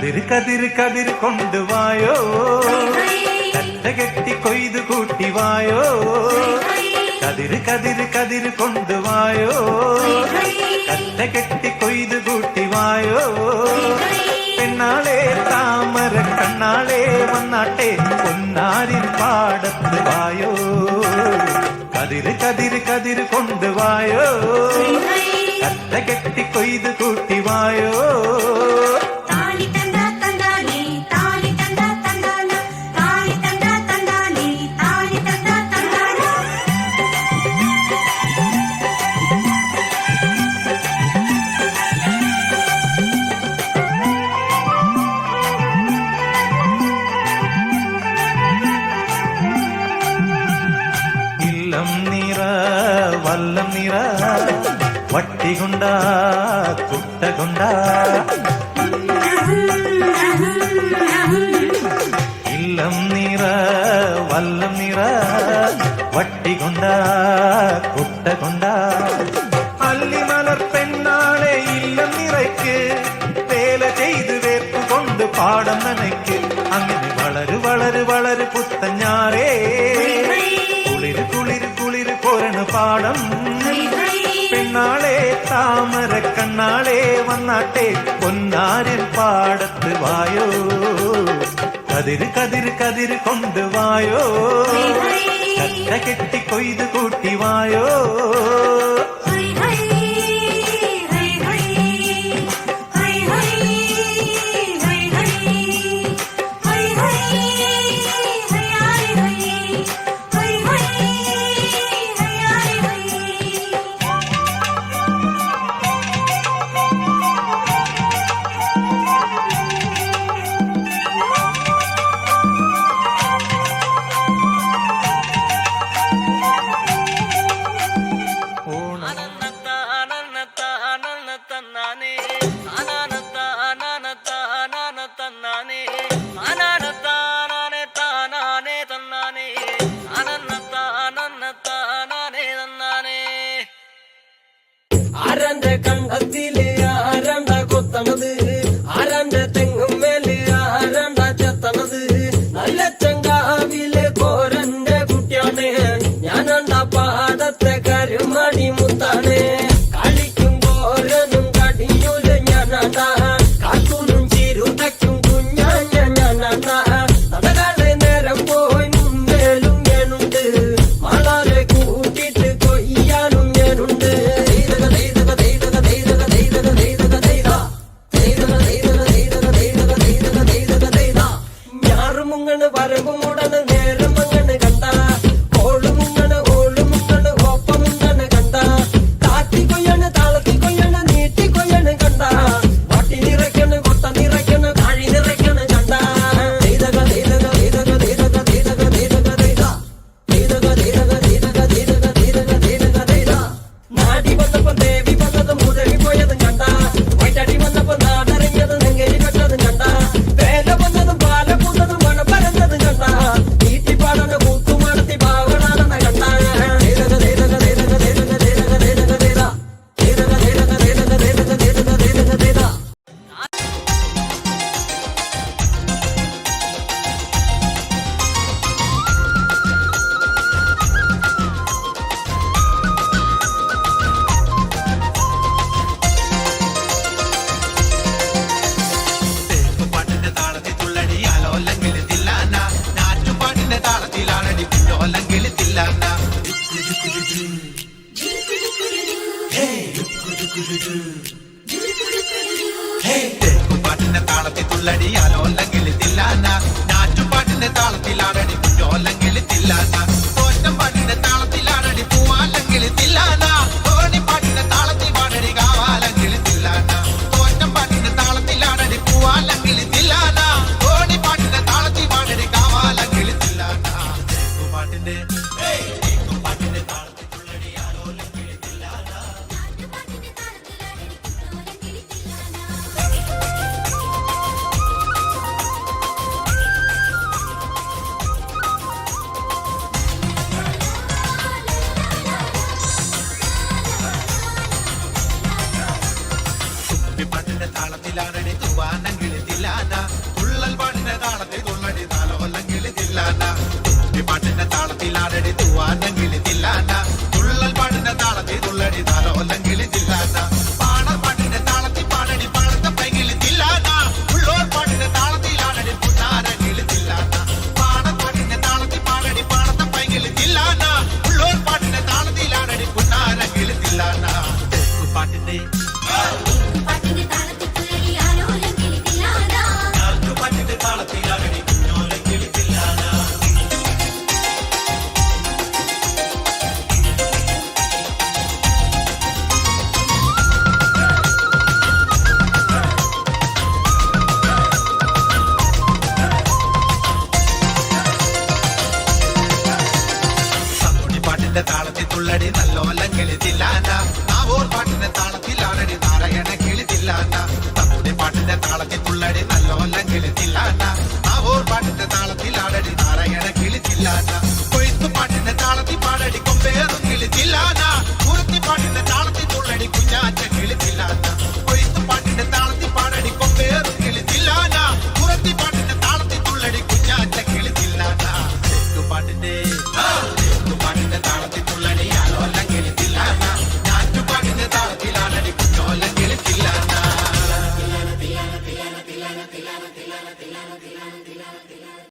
കതിര് കതിര് കതിര് കൊണ്ടുവായോ, കറ്റ കെട്ടി കൊയ്തു കൂട്ടിവായോ. കതിര് കതിര് കതിര് കൊണ്ടുവായോ, കറ്റ കെട്ടി കൊയ്തു കൂട്ടിവായോ. പെണ്ണാളെ താമര കണ്ണാളെ വന്നാട്ടെ പൊന്നാരിൻ പാടത്ത് വായോ. കതിര് കതിര് കതിര് കൊണ്ടുവായോ, കറ്റ കെട്ടി കൊയ്തു കൂട്ടിവായോ. വല്ലം നിറ വട്ടി കൊണ്ട കുട്ട കൊണ്ട ഇല്ലം നിറ വല്ലം നിറ വട്ടി കൊണ്ട കുട്ട കൊണ്ട. അല്ലിമലർ പെണ്ണാളെ ഇല്ലം നിറയ്ക്ക് വേല ചെയ്ത് വേർപ്പ് കൊണ്ട് പാടം നനയ്ക്ക്. അങ്ങനെ വളര് വളര് വളര് പുത്തഞ്ഞാറേ കുളിര് കുളിര് കുളിര് കൊരണ പാടം. പെണ്ണാളെ താമര കണ്ണാളെ വന്നാട്ടെ പൊന്നാരിൻ പാടത്ത് വായോ. കതിര് കതിര് കതിര് കൊണ്ടുവായോ, കറ്റ കെട്ടി കൊയ്ത് കൂട്ടിവായോ. ആരന്റെ കണ്ടത്തില് ആരണ്ട കൊത്തണത്, ആരന്റെ തെങ്ങും മേല് ആരണ്ട ചെത്തണത്. നല്ല ചങ്കാവിലെ കോരന്റെ കുട്ടിയാണ് ഞാനണ്ട പാടത്തെ കരുമണി മുത്താണ്. കളിക്കും കോരനും കടിയൂല് ഞാനണ്ട, കാത്തൂനും ചിരുതയ്ക്കും കുഞ്ഞാഞ്ഞ ഞാനണ്ട. നടകളെ നേരം പോയി മുമ്പേലും ഞാനുണ്ട്, മളരെ കൂട്ടിട്ട് കൊയ്യാനും ഞാനുണ്ട്. വരമ്പ് മുടന് നേരം മങ്ങണ് കണ്ട, ഓള് മുങ്ങണ് ഓള് മുങ്ങണ് ഒപ്പമുങ്ങണ് കണ്ട. താത്തി കൊയ്യണ് താളത്തി കൊയ്യണ് നീട്ടി കൊയ്യണ് കണ്ട, വട്ടി നിറയ്ക്കണ് കൊട്ട നിറയ്ക്കണ് കാഴി നിറയ്ക്കണ് കണ്ട. നാടി വന്നപ്പോ ദേവി വന്നതും മുഴവി പോയതും കണ്ട, വൈറ്റടി വന്നപ്പോ നാടറിഞ്ഞത് നെങ്കേരി കെട്ടതും കണ്ട. വേല വന്നതും പാല പൂന്നതും മണം പരന്നതും കണ്ട, നീട്ടി പാടണ കൂത്തുമടത്തി പാവണാണെന്ന കണ്ട. പാട്ടിന്റെ താളത്തിൽ തുള്ളടിയാലോ അല്ലെങ്കിൽ തില്ലാന, ഞാറ്റുപാട്ടിന്റെ താളത്തിലാടടി കുഞ്ഞോ അല്ലെങ്കിൽ തില്ലാന. തോറ്റം പാട്ടിന്റെ താളത്തിലാടടി പൂവാല്ലെങ്കിൽ തില്ലാന, തോണി പാട്ടിന്റെ താളത്തിൽ പാടടി കാവാലെങ്കിൽ തില്ലാന. തോറ്റം പാട്ടിന്റെ താളത്തിലാടടി പൂവാല്ലെങ്കിൽ തില്ലാന, തോണി പാട്ടിന്റെ താളത്തിൽ പാടടി കാവാലെങ്കിൽ തില്ലാന. പാട്ടിന്റെ പാട്ടിന്റെ താളത്തിൽ തുള്ളടിയാലോ അല്ലെങ്കിൽ തില്ലാന. താളത്തിലാടടി താലോലം കിളിത്തില്ലാന പാണർ പാട്ടിന്റെ താളത്തിൽ പാടടി പാടത്തെ പൈകിളി തില്ലാന ഉള്ളോർ പാട്ടിന്റെ താളത്തിലാടടി പുന്നാര കിളിത്തില്ലാന പാണർ പാട്ടിന്റെ താളത്തിൽ പാടടി പാടത്തെ പൈകിളി തില്ലാന ഉള്ളോർ പാട്ടിന്റെ താളത്തിലാടടി പുന്നാര കിളിത്തില്ലാന പാട്ടിന്റെ പാട്ടിന്റെ താളത്തിൽ തുള്ളി ആലോലം കിളിത്തില്ലാനാ പാട്ടിന്റെ താളത്തിലാടടി കുഞ്ഞോലം കിളിത്തില്ലാന പാട്ടിന്റെ താളത്തിൽ തുള്ളടി നല്ലോലം കിളിത്തില്ലാന നാവോർ പാട്ടിന്റെ താളത്തിലാടടി നാരായണ കിളിത്തില്ലാന തമ്മുടി പാട്ടിന്റെ താളത്തിൽ തുള്ളടി നല്ലോലം കിളിത്തില്ലാന നാവോർ പാട്ടിന്റെ താളത്തിലാടടി നാരായണ കിളിത്തില്ലാന കൊയ്ത്തു പാട്ടിന്റെ താളത്തിൽ പാടടി കൊമ്പേറും കിളിത്തില്ലാന കുറുത്തി പാട്ടിന്റെ താളത്തിൽ തുള്ളടി കുഞ്ഞാറ്റ കിളിത്തില്ലാന കൊയ്ത്തു പാട്ടിന്റെ താളത്തിൽ പാടടി കൊമ്പേറും കിളിത്തില്ലാന കുറുത്തി പാട്ടിന്റെ താളത്തിൽ തുള്ളടി കുഞ്ഞാറ്റ കിളിത്തില്ലാന പാട്ടിന്റെ